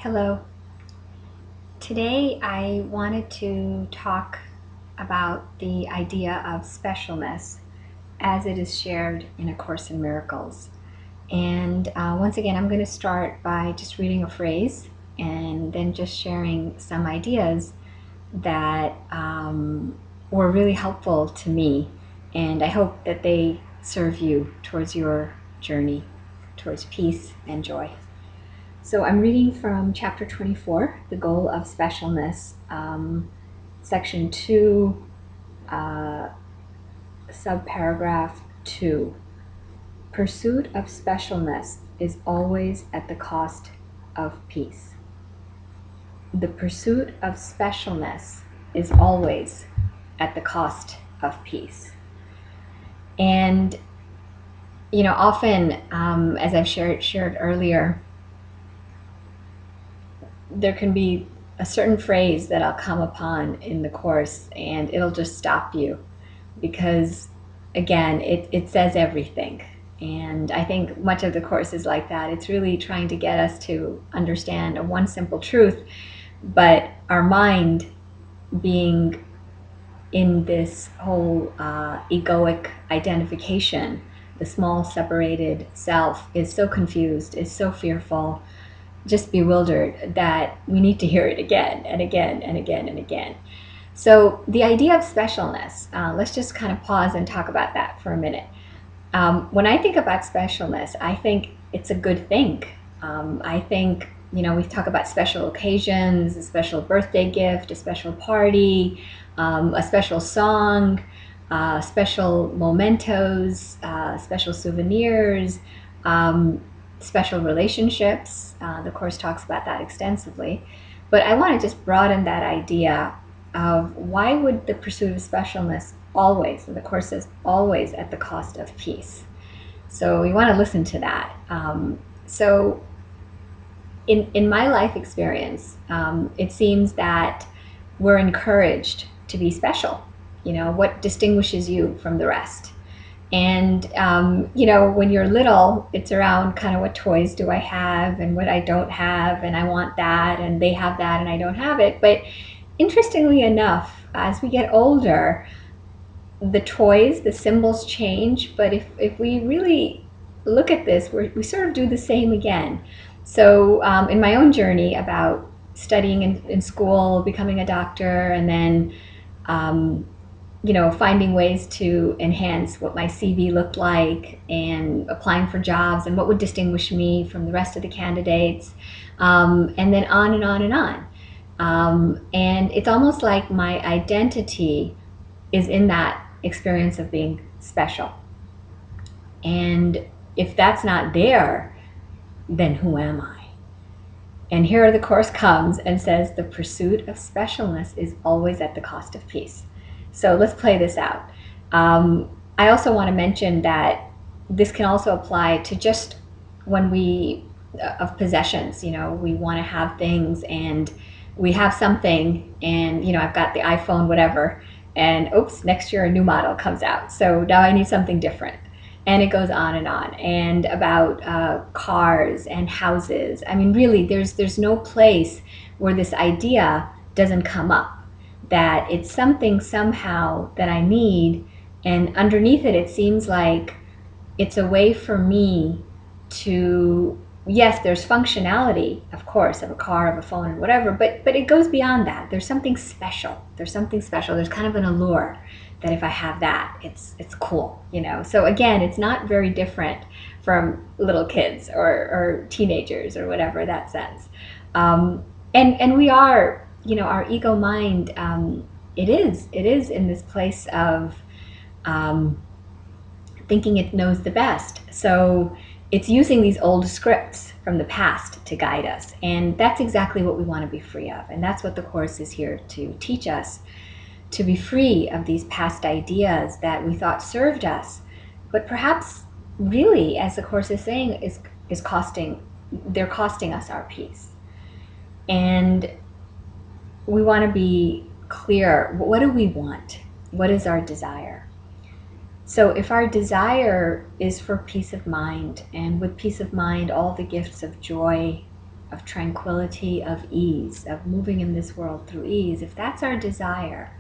Hello. Today I wanted to talk about the idea of specialness as it is shared in A Course in Miracles. And once again, I'm going to start by just reading a phrase and then just sharing some ideas that were really helpful to me. And I hope that they serve you towards your journey towards peace and joy. So I'm reading from chapter 24, The Goal of Specialness, section 2, subparagraph 2. Pursuit of specialness is always at the cost of peace. The pursuit of specialness is always at the cost of peace. And, often, as I've shared earlier, there can be a certain phrase that I'll come upon in the Course and it'll just stop you because, again, it says everything. And I think much of the Course is like that. It's really trying to get us to understand one simple truth, but our mind being in this whole egoic identification, the small separated self is so confused, is so fearful, just bewildered that we need to hear it again and again and again and again. So the idea of specialness, let's just kind of pause and talk about that for a minute. When I think about specialness, I think it's a good thing. I think, we talk about special occasions, a special birthday gift, a special party, a special song, special mementos, special souvenirs, special relationships. The Course talks about that extensively. But I want to just broaden that idea of why would the pursuit of specialness always, and the Course says always, at the cost of peace. So we want to listen to that. So in my life experience, it seems that we're encouraged to be special. What distinguishes you from the rest? And, when you're little, it's around kind of what toys do I have and what I don't have, and I want that, and they have that, and I don't have it. But interestingly enough, as we get older, the toys, the symbols change. But if we really look at this, we sort of do the same again. So in my own journey about studying in school, becoming a doctor, and then finding ways to enhance what my CV looked like and applying for jobs and what would distinguish me from the rest of the candidates, and then on and on and on. And it's almost like my identity is in that experience of being special. And if that's not there, then who am I? And here the Course comes and says the pursuit of specialness is always at the cost of peace. So let's play this out. I also want to mention that this can also apply to just when of possessions, we want to have things and we have something and, I've got the iPhone, whatever, and oops, next year a new model comes out. So now I need something different. And it goes on and on. And about cars and houses. I mean, really, there's no place where this idea doesn't come up, that it's something somehow that I need, and underneath it seems like it's a way for me to, yes, there's functionality, of course, of a car, of a phone, and whatever, but it goes beyond that. There's something special. There's kind of an allure that if I have that, it's cool, So again, it's not very different from little kids or teenagers or whatever that sense. And we are, our ego mind, it is in this place of thinking it knows the best. So it's using these old scripts from the past to guide us. And that's exactly what we want to be free of. And that's what the Course is here to teach us, to be free of these past ideas that we thought served us, but perhaps really, as the Course is saying, they're costing us our peace. And we want to be clear, what do we want? What is our desire? So if our desire is for peace of mind, and with peace of mind, all the gifts of joy of tranquility, of ease, of moving in this world through ease, if that's our desire,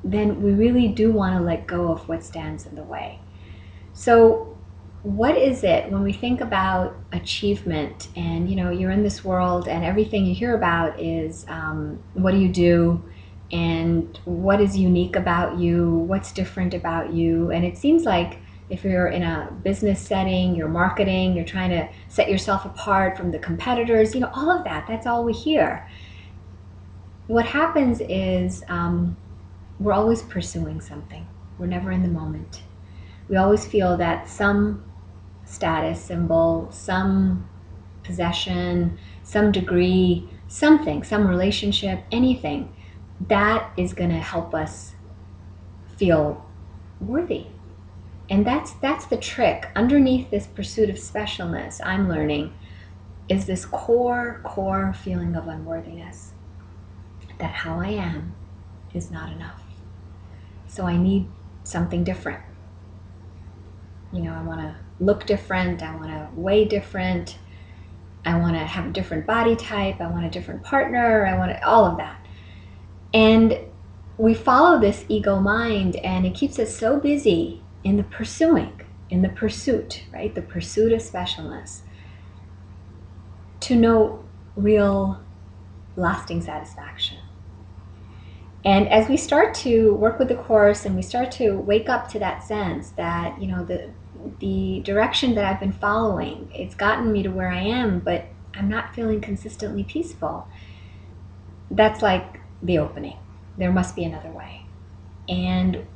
then we really do want to let go of what stands in the way. So what is it when we think about achievement and, you're in this world and everything you hear about is what do you do and what is unique about you, what's different about you. And it seems like if you're in a business setting, you're marketing, you're trying to set yourself apart from the competitors, all of that, that's all we hear. What happens is we're always pursuing something. We're never in the moment. We always feel that some status symbol, some possession, some degree, something, some relationship, anything, that is going to help us feel worthy. And that's the trick. Underneath this pursuit of specialness, I'm learning, is this core feeling of unworthiness. That how I am is not enough. So I need something different. I want to look different. I want to weigh different. I want to have a different body type. I want a different partner. I want all of that. And we follow this ego mind, and it keeps us so busy in the pursuit, right? The pursuit of specialness, to no real lasting satisfaction. And as we start to work with the Course and we start to wake up to that sense that, the direction that I've been following, it's gotten me to where I am, but I'm not feeling consistently peaceful. That's like the opening. There must be another way. And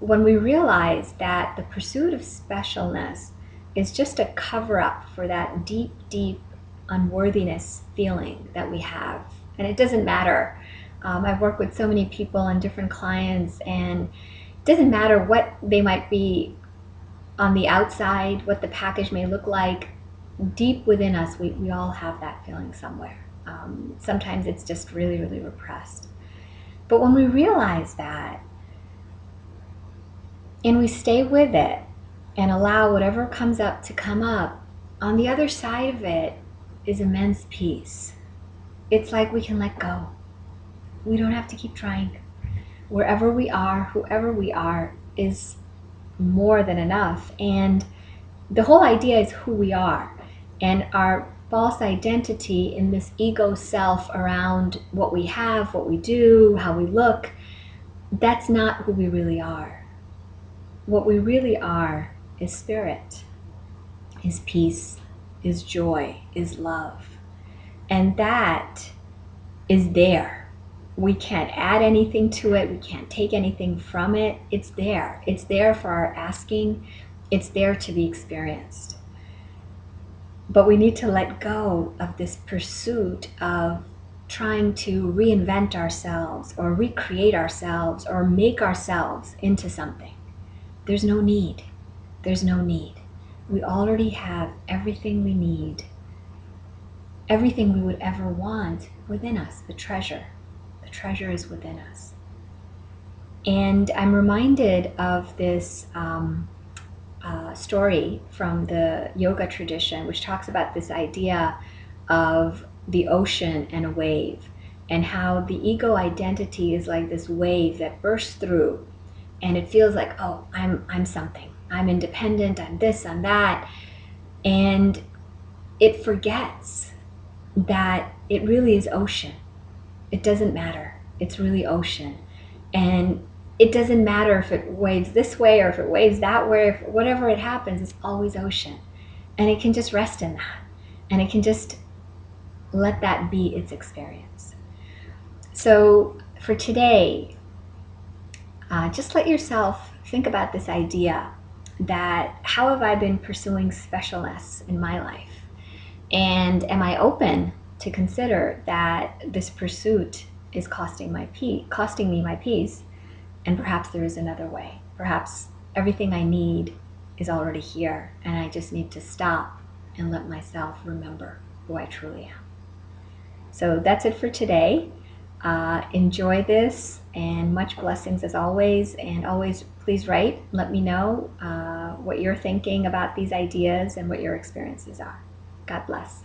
when we realize that the pursuit of specialness is just a cover-up for that deep unworthiness feeling that we have, and it doesn't matter. I've worked with so many people and different clients, and it doesn't matter what they might be on the outside, what the package may look like. Deep within us, we all have that feeling somewhere. Sometimes it's just really repressed. But when we realize that, and we stay with it and allow whatever comes up to come up, on the other side of it is immense peace. It's like we can let go. We don't have to keep trying. Wherever we are, whoever we are, is more than enough. And the whole idea is who we are. And our false identity in this ego self around what we have, what we do, how we look, that's not who we really are. What we really are is spirit, is peace, is joy, is love. And that is there. We can't add anything to it. We can't take anything from it. It's there. It's there for our asking. It's there to be experienced. But we need to let go of this pursuit of trying to reinvent ourselves or recreate ourselves or make ourselves into something. There's no need. There's no need. We already have everything we need, everything we would ever want within us, the treasure. The treasure is within us. And I'm reminded of this story from the yoga tradition, which talks about this idea of the ocean and a wave, and how the ego identity is like this wave that bursts through, and it feels like, oh, I'm something. I'm independent, I'm this, I'm that. And it forgets that it really is ocean. It doesn't matter. It's really ocean. And it doesn't matter if it waves this way or if it waves that way, if whatever it happens, it's always ocean. And it can just rest in that. And it can just let that be its experience. So for today, just let yourself think about this idea that how have I been pursuing specialness in my life? And am I open to consider that this pursuit is costing me my peace, and perhaps there is another way. Perhaps everything I need is already here, and I just need to stop and let myself remember who I truly am. So that's it for today. Enjoy this, and much blessings as always. And always please write, let me know what you're thinking about these ideas and what your experiences are. God bless.